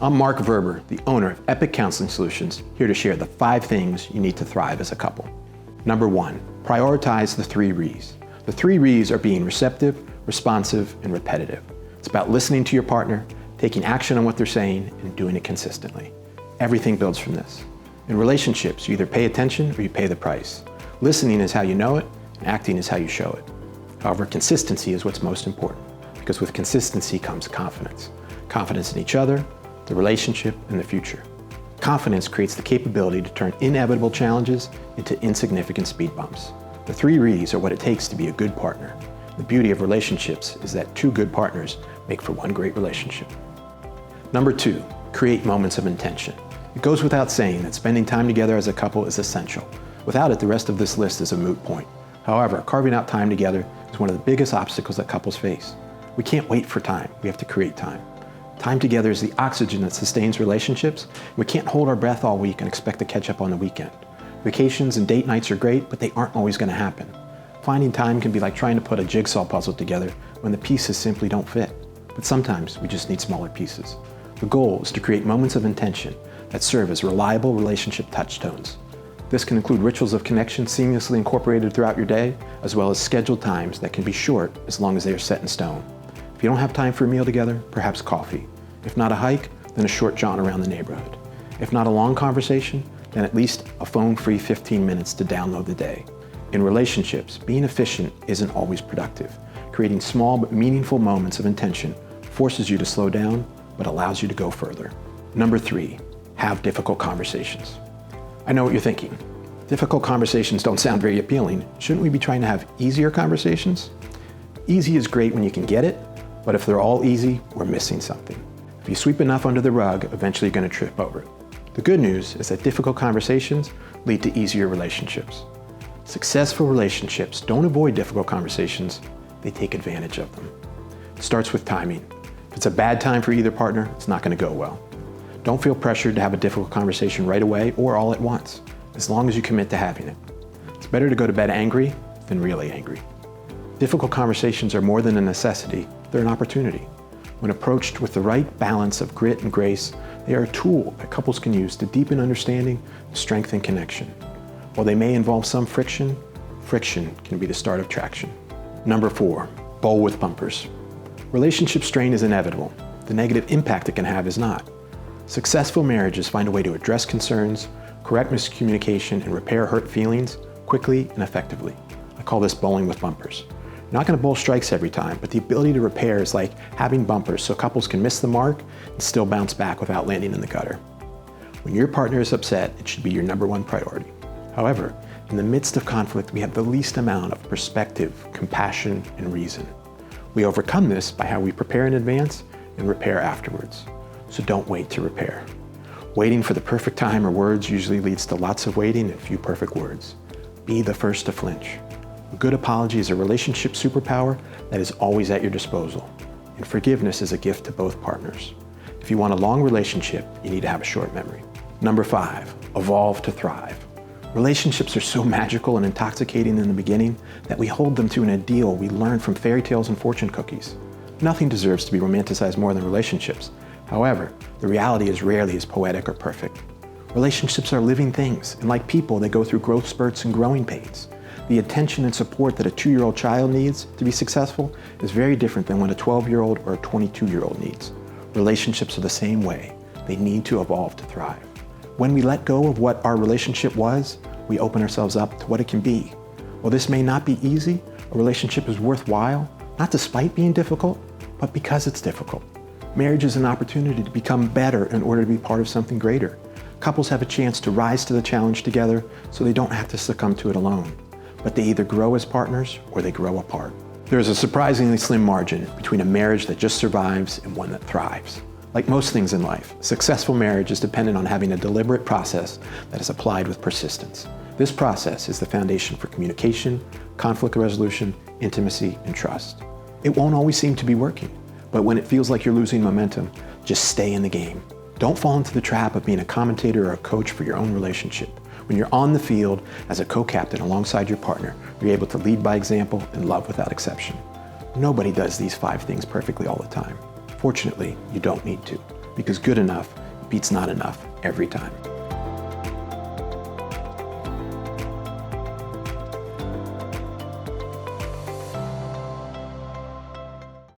I'm Mark Verber, the owner of Epic Counseling Solutions, here to share the 5 things you need to thrive as a couple. Number 1, prioritize the 3 Rs. The 3 Rs are being receptive, responsive, and repetitive. It's about listening to your partner, taking action on what they're saying, and doing it consistently. Everything builds from this. In relationships, you either pay attention or you pay the price. Listening is how you know it, and acting is how you show it. However, consistency is what's most important, because with consistency comes confidence. Confidence in each other, the relationship, and the future. Confidence creates the capability to turn inevitable challenges into insignificant speed bumps. The 3 Rs are what it takes to be a good partner. The beauty of relationships is that 2 good partners make for 1 great relationship. Number 2, create moments of intention. It goes without saying that spending time together as a couple is essential. Without it, the rest of this list is a moot point. However, carving out time together is one of the biggest obstacles that couples face. We can't wait for time, we have to create time. Time together is the oxygen that sustains relationships. We can't hold our breath all week and expect to catch up on the weekend. Vacations and date nights are great, but they aren't always going to happen. Finding time can be like trying to put a jigsaw puzzle together when the pieces simply don't fit. But sometimes we just need smaller pieces. The goal is to create moments of intention that serve as reliable relationship touchstones. This can include rituals of connection seamlessly incorporated throughout your day, as well as scheduled times that can be short as long as they are set in stone. If you don't have time for a meal together, perhaps coffee. If not a hike, then a short jaunt around the neighborhood. If not a long conversation, then at least a phone-free 15 minutes to download the day. In relationships, being efficient isn't always productive. Creating small but meaningful moments of intention forces you to slow down, but allows you to go further. Number 3, have difficult conversations. I know what you're thinking. Difficult conversations don't sound very appealing. Shouldn't we be trying to have easier conversations? Easy is great when you can get it, but if they're all easy, we're missing something. If you sweep enough under the rug, eventually you're going to trip over it. The good news is that difficult conversations lead to easier relationships. Successful relationships don't avoid difficult conversations, they take advantage of them. It starts with timing. If it's a bad time for either partner, it's not going to go well. Don't feel pressured to have a difficult conversation right away or all at once, as long as you commit to having it. It's better to go to bed angry than really angry. Difficult conversations are more than a necessity, they're an opportunity. When approached with the right balance of grit and grace, they are a tool that couples can use to deepen understanding and strengthen connection. While they may involve some friction, friction can be the start of traction. Number 4, bowl with bumpers. Relationship strain is inevitable. The negative impact it can have is not. Successful marriages find a way to address concerns, correct miscommunication, and repair hurt feelings quickly and effectively. I call this bowling with bumpers. You're not going to bowl strikes every time, but the ability to repair is like having bumpers so couples can miss the mark and still bounce back without landing in the gutter. When your partner is upset, it should be your number 1 priority. However, in the midst of conflict, we have the least amount of perspective, compassion, and reason. We overcome this by how we prepare in advance and repair afterwards. So don't wait to repair. Waiting for the perfect time or words usually leads to lots of waiting and few perfect words. Be the first to flinch. A good apology is a relationship superpower that is always at your disposal, and forgiveness is a gift to both partners. If you want a long relationship, you need to have a short memory. Number 5, evolve to thrive. Relationships are so magical and intoxicating in the beginning that we hold them to an ideal we learn from fairy tales and fortune cookies. Nothing deserves to be romanticized more than relationships. However, the reality is rarely as poetic or perfect. Relationships are living things, and like people, they go through growth spurts and growing pains. The attention and support that a 2-year-old child needs to be successful is very different than what a 12-year-old or a 22-year-old needs. Relationships are the same way. They need to evolve to thrive. When we let go of what our relationship was, we open ourselves up to what it can be. While this may not be easy, a relationship is worthwhile, not despite being difficult, but because it's difficult. Marriage is an opportunity to become better in order to be part of something greater. Couples have a chance to rise to the challenge together so they don't have to succumb to it alone. But they either grow as partners or they grow apart. There is a surprisingly slim margin between a marriage that just survives and one that thrives. Like most things in life, successful marriage is dependent on having a deliberate process that is applied with persistence. This process is the foundation for communication, conflict resolution, intimacy, and trust. It won't always seem to be working, but when it feels like you're losing momentum, just stay in the game. Don't fall into the trap of being a commentator or a coach for your own relationship. When you're on the field as a co-captain alongside your partner, you're able to lead by example and love without exception. Nobody does these 5 things perfectly all the time. Fortunately, you don't need to, because good enough beats not enough every time.